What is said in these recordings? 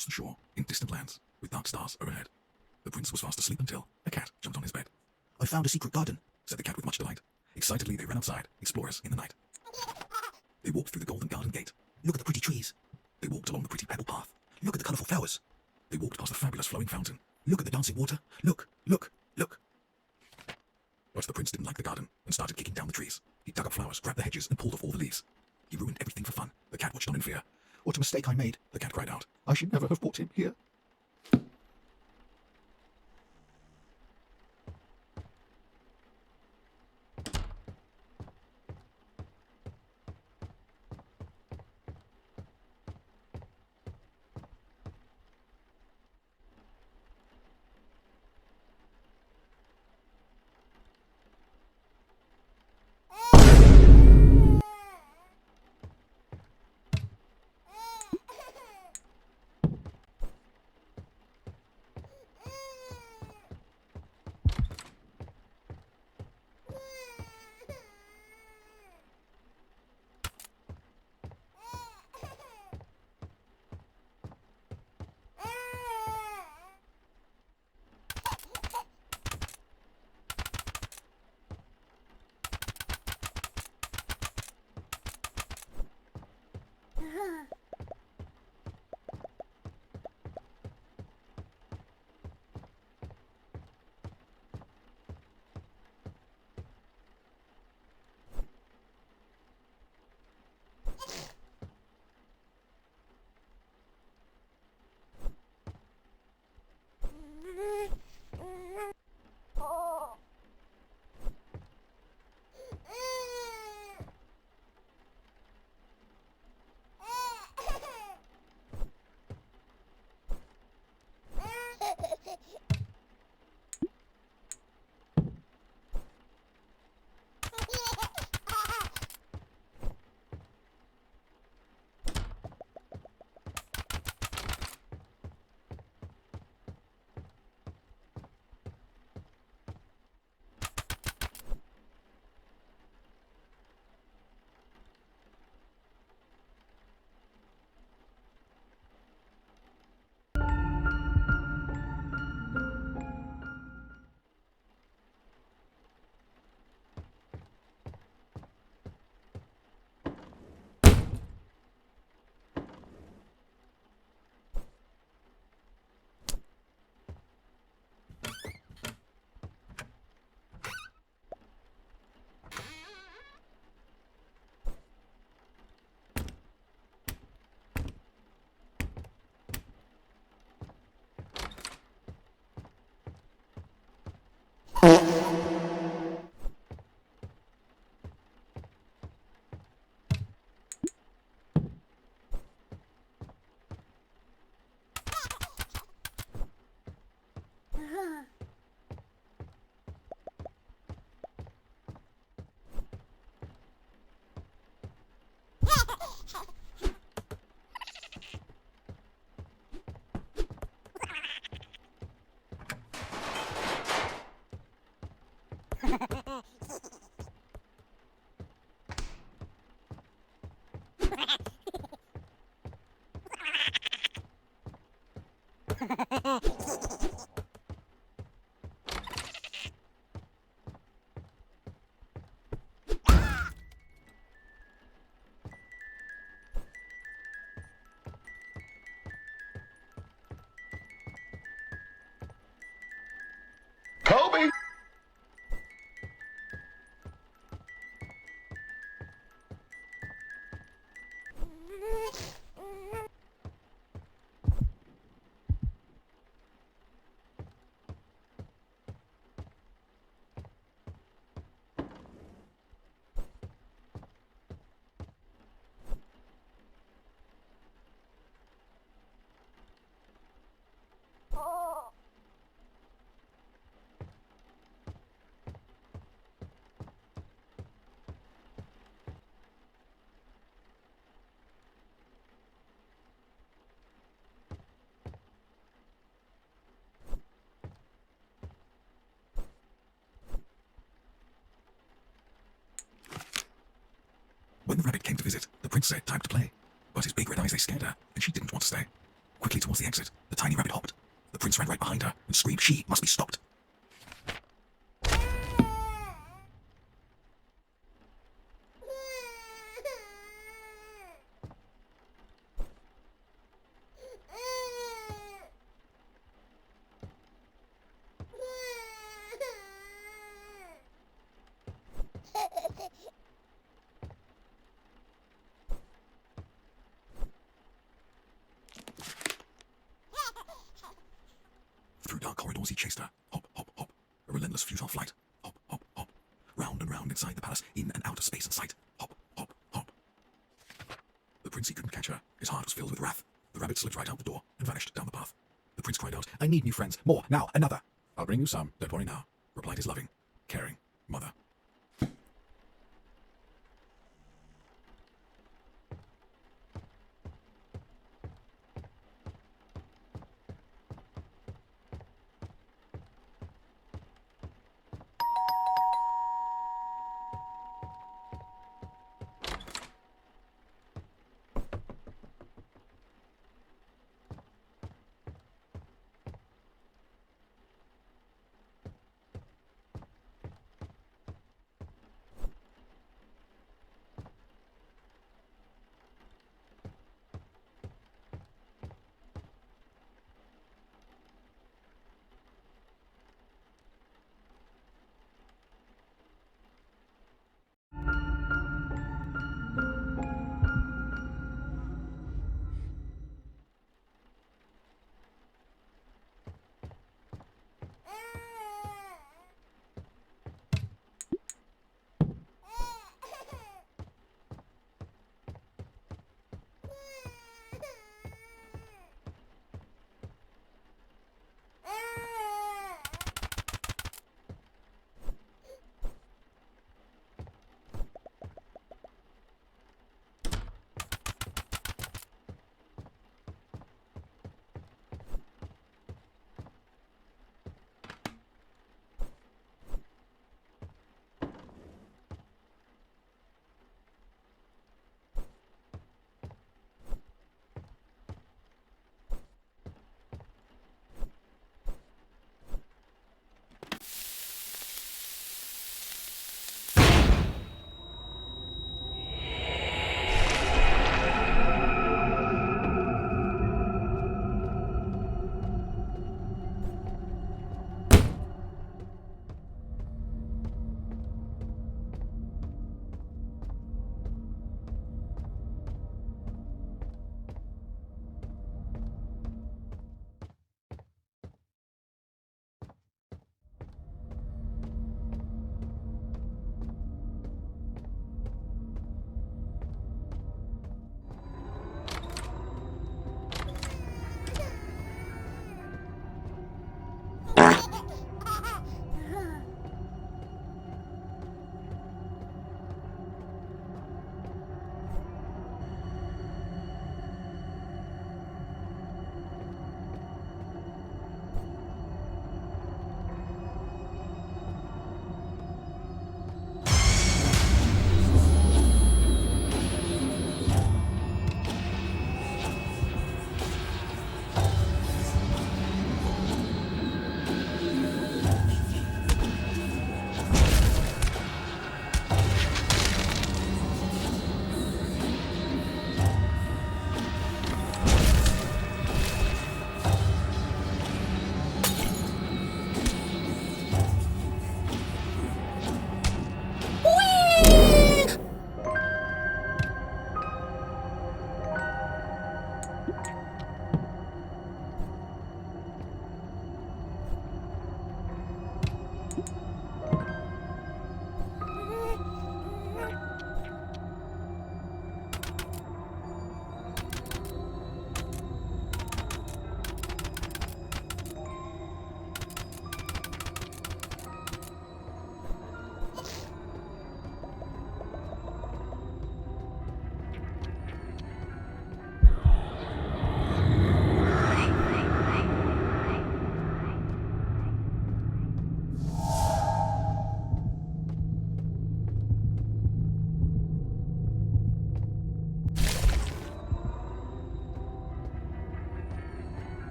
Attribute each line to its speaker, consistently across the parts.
Speaker 1: across the shore, in distant lands, with dark stars overhead. The prince was fast asleep until a cat jumped on his bed.
Speaker 2: I found a secret garden,
Speaker 1: Said the cat with much delight. Excitedly they ran outside, explorers in the night. They walked through the golden garden gate.
Speaker 2: Look at the pretty trees.
Speaker 1: They walked along the pretty pebble path.
Speaker 2: Look at the colourful flowers.
Speaker 1: They walked past the fabulous flowing fountain.
Speaker 2: Look at the dancing water. Look, look, look.
Speaker 1: But the prince didn't like the garden and started kicking down the trees. He dug up flowers, grabbed the hedges, and pulled off all the leaves. He ruined everything for fun. The cat watched on in fear.
Speaker 2: What a mistake I made.
Speaker 1: The cat cried out.
Speaker 2: I should never have brought him here.
Speaker 3: Kobe!
Speaker 1: When the rabbit came to visit, the prince said time to play. But his big red eyes, they scared her, and she didn't want to stay. Quickly quickly towards the exit. The tiny rabbit hopped. The prince ran right behind her and screamed she must be stopped. Through dark corridors he chased her. Hop, hop, hop. A relentless futile flight. Hop, hop, hop. Round and round inside the palace, in and out of space and sight. Hop, hop, hop. The prince, he couldn't catch her. His heart was filled with wrath. The rabbit slipped right out the door and vanished down the path. The prince cried out,
Speaker 2: I need new friends. More. Now, another.
Speaker 1: I'll bring you some, don't worry now, replied his loving, caring mother.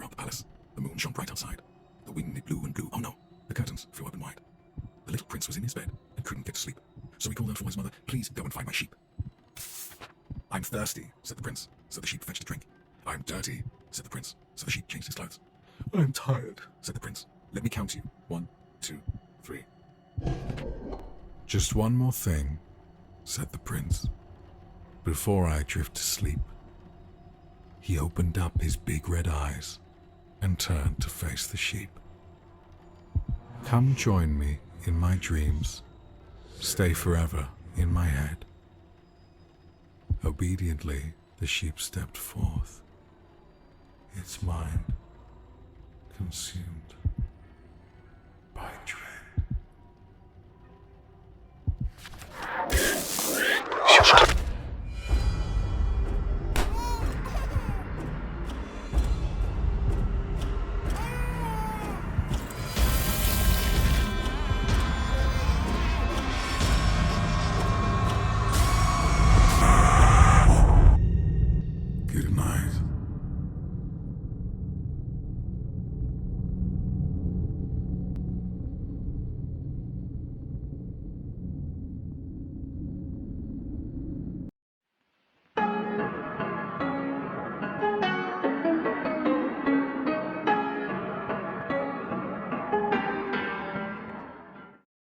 Speaker 1: throughout the palace. The moon shone bright outside. The wind it blew and blew. Oh no, the curtains flew open wide. The little prince was in his bed and couldn't get to sleep. So he called out for his mother, "Please go and find my sheep." "I'm thirsty," said the prince. So the sheep fetched a drink. "I'm dirty," said the prince. So the sheep changed his clothes. "I'm tired," said the prince. "Let me count you. 1, 2, 3. "Just one more thing," said the prince, "before I drift to sleep." He opened up his big red eyes and turned to face the sheep. "Come join me in my dreams. Stay forever in my head." Obediently, the sheep stepped forth, its mind consumed by dread.